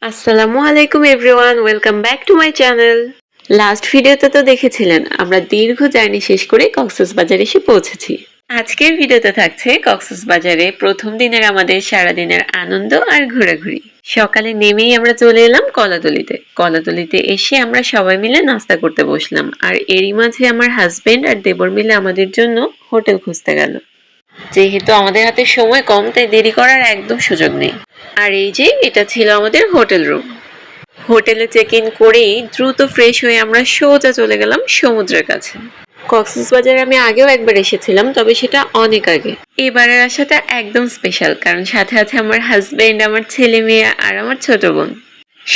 আসসালামু আলাইকুম everyone, welcome back to my channel. Last ভিডিওতে তো দেখেছিলেন আমরা দীর্ঘ জার্নি শেষ করে কক্সবাজার এসে পৌঁছেছি। আজকের ভিডিওতে থাকছে কক্সবাজারে প্রথম দিনের আমাদের সারাদিনের আনন্দ আর ঘোরাঘুরি। সকালে নেমেই আমরা চলে এলাম কলাতলিতে। কলাতলিতে এসে আমরা সবাই মিলে নাস্তা করতে বসলাম, আর এরই মাঝে আমার হাজবেন্ড আর দেবর মিলে আমাদের জন্য হোটেল খুঁজতে গেল। যেহেতু আমাদের হাতে সময় কম, তাই দেরি করার একদম সুযোগ নেই। আর এই যে এটা ছিল আমাদের হোটেল রুম। হোটেলে চেক ইন করেই দ্রুত ফ্রেশ হয়ে আমরা সোজা চলে গেলাম সমুদ্রের কাছে। কক্সবাজারে আমি আগেও একবার এসেছিলাম, তবে সেটা অনেক আগে। এবারের আসাটা একদম স্পেশাল, কারণ সাথে আছে আমার হাজবেন্ড, আমার ছেলে মেয়ে আর আমার ছোট বোন।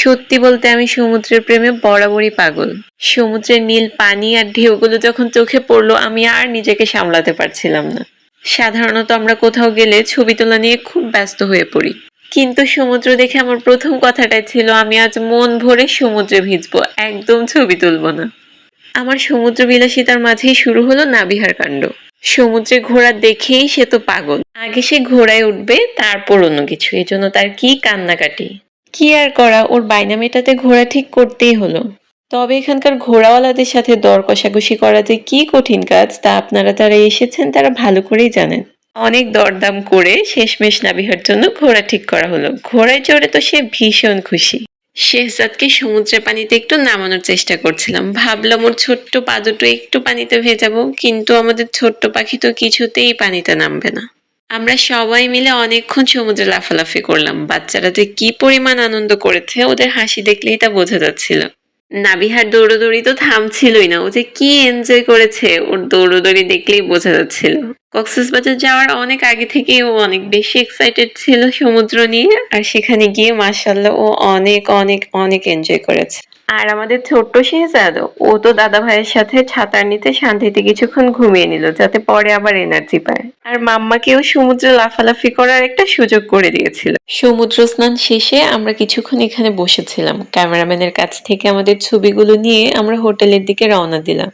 সত্যি বলতে আমি সমুদ্রের প্রেমে বরাবরই পাগল। সমুদ্রের নীল পানি আর ঢেউগুলো যখন চোখে পড়লো, আমি আর নিজেকে সামলাতে পারছিলাম না। সাধারণত আমরা কোথাও গেলে ছবি তোলা নিয়ে খুব ব্যস্ত হয়ে পড়ি, কিন্তু সমুদ্র দেখে আমার প্রথম কথাটাই ছিল আমি আজ মন ভরে সমুদ্রে ভিজবো, একদম ছবি তুলবো না। আমার সমুদ্র বিলাসিতার মাঝেই শুরু হলো নাবিহার কাণ্ড। সমুদ্রে ঘোড়া দেখেই সে তো পাগল। আগে সে ঘোড়ায় উঠবে, তারপর অন্য কিছু। এই জন্য তার কি কান্নাকাটি। কি আর করা, ওর বায়না মেটাতে ঘোড়া ঠিক করতেই হলো। তবে এখানকার ঘোড়াওয়ালাদের সাথে দর কষাকষি করা যে কি কঠিন কাজ, তা আপনারা যারা এসেছেন তারা ভালো করেই জানেন। অনেক দরদাম করে শেষমেশ নাবিহার জন্য ঘোড়া ঠিক করা হলো। ঘোড়ায় চড়ে তো সে ভীষণ খুশি। শেহজাদকে সমুদ্রের পানিতে একটু নামানোর চেষ্টা করছিলাম। ভাবলাম ওর ছোট্ট পা দুটো একটু পানিতে ভেজাবো, কিন্তু আমাদের ছোট্ট পাখি তো কিছুতেই পানিতে নামবে না। আমরা সবাই মিলে অনেকক্ষণ সমুদ্রে লাফালাফি করলাম। বাচ্চারা যে কি পরিমাণ আনন্দ করেছে, ওদের হাসি দেখলেই তা বোঝা যাচ্ছিল। নাবিহার দৌড়োদৌড়ি তো থামছিলই না, ও যে কি এনজয় করেছে ওর দৌড়োদৌড়ি দেখলেই বোঝা যাচ্ছিল। কক্সবাজার যাওয়ার অনেক আগে থেকেই ও অনেক বেশি এক্সাইটেড ছিল সমুদ্র নিয়ে, আর সেখানে গিয়ে মাশাআল্লাহ ও অনেক অনেক অনেক এনজয় করেছে। আর আমাদের ছোট্ট শেহজাদ, ও তো দাদা ভাইয়ের সাথে ছাতার নিচে শান্তিতে কিছুক্ষণ ঘুমিয়ে নিল, যাতে পরে আবার এনার্জি পায়। আর মাম্মাকেও সমুদ্রে লাফালাফি করার একটা সুযোগ করে দিয়েছিল। সমুদ্র স্নান শেষে আমরা কিছুক্ষণ এখানে বসেছিলাম। ক্যামেরাম্যানের কাছ থেকে আমাদের ছবিগুলো নিয়ে আমরা হোটেলের দিকে রওনা দিলাম।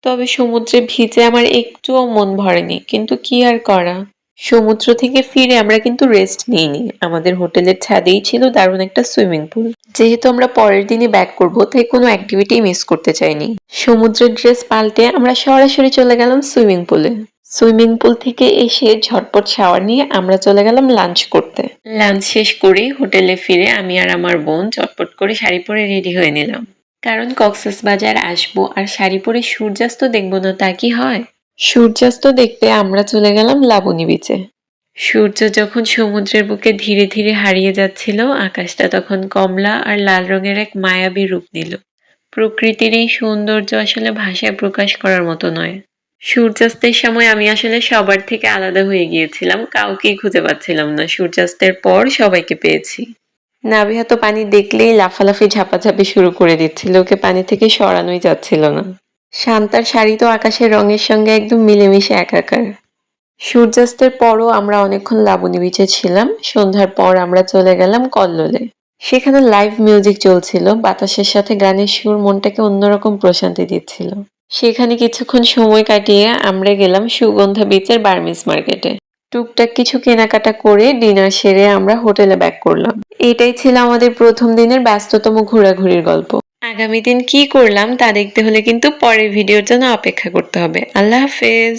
তবে সমুদ্রে ভিজে আমার একটুও মন ভরেনি, কিন্তু কি আর করা। সমুদ্র থেকে ফিরে আমরা কিন্তু রেস্ট নিইনি। আমাদের হোটেলের ছাদেই ছিল দারুণ একটা সুইমিং পুল। যেহেতু আমরা পরের দিনই ব্যাক করবো, তাই কোনো অ্যাক্টিভিটি মিস করতে চাইনি। সমুদ্রের ড্রেস পাল্টে আমরা সরাসরি চলে গেলাম সুইমিং পুলে। সুইমিং পুল থেকে এসে ঝটপট শাওয়ার নিয়ে আমরা চলে গেলাম লাঞ্চ করতে। লাঞ্চ শেষ করে হোটেলে ফিরে আমি আর আমার বোন চটপট করে শাড়ি পরে রেডি হয়ে নিলাম। কারণ কক্সবাজার আসবো আর শাড়ি পরে সূর্যাস্ত দেখবো না, তা কি হয়? সূর্যাস্ত দেখতে আমরা চলে গেলাম লাবণী বিচে। সূর্য যখন সমুদ্রের বুকে ধীরে ধীরে হারিয়ে যাচ্ছিল, আকাশটা তখন কমলা আর লাল রঙের এক মায়াবী রূপ নিল। প্রকৃতির এই সৌন্দর্য আসলে ভাষায় প্রকাশ করার মতো নয়। সূর্যাস্তের সময় আমি আসলে সবার থেকে আলাদা হয়ে গিয়েছিলাম, কাউকেই খুঁজে পাচ্ছিলাম না। সূর্যাস্তের পর সবাইকে পেয়েছি। নাবিহা তো পানি দেখলেই লাফালাফি ঝাপাঝাপি শুরু করে দিচ্ছিল, ওকে পানি থেকে সরানোই যাচ্ছিল না। শান্তার শাড়ি তো আকাশের রঙের সঙ্গে একদম মিলেমিশে একাকার। সূর্যাস্তের পরও আমরা অনেকক্ষণ লাবণী বিচে ছিলাম। সন্ধ্যার পর আমরা চলে গেলাম কল্লোলে। সেখানে লাইভ মিউজিক চলছিল, বাতাসের সাথে গানের সুর মনটাকে অন্যরকম প্রশান্তি দিচ্ছিল। সেখানে কিছুক্ষণ সময় কাটিয়ে আমরা গেলাম সুগন্ধা বিচের বার্মিজ মার্কেটে। টুকটাক কিছু কেনাকাটা করে ডিনার সেরে আমরা হোটেলে ব্যাক করলাম। এটাই ছিল আমাদের প্রথম দিনের ব্যস্ততম ঘোরাঘুরির গল্প। আগামী দিন কি করলাম তা দেখতে হলে কিন্তু পরের ভিডিওর জন্য অপেক্ষা করতে হবে। আল্লাহ হাফেজ।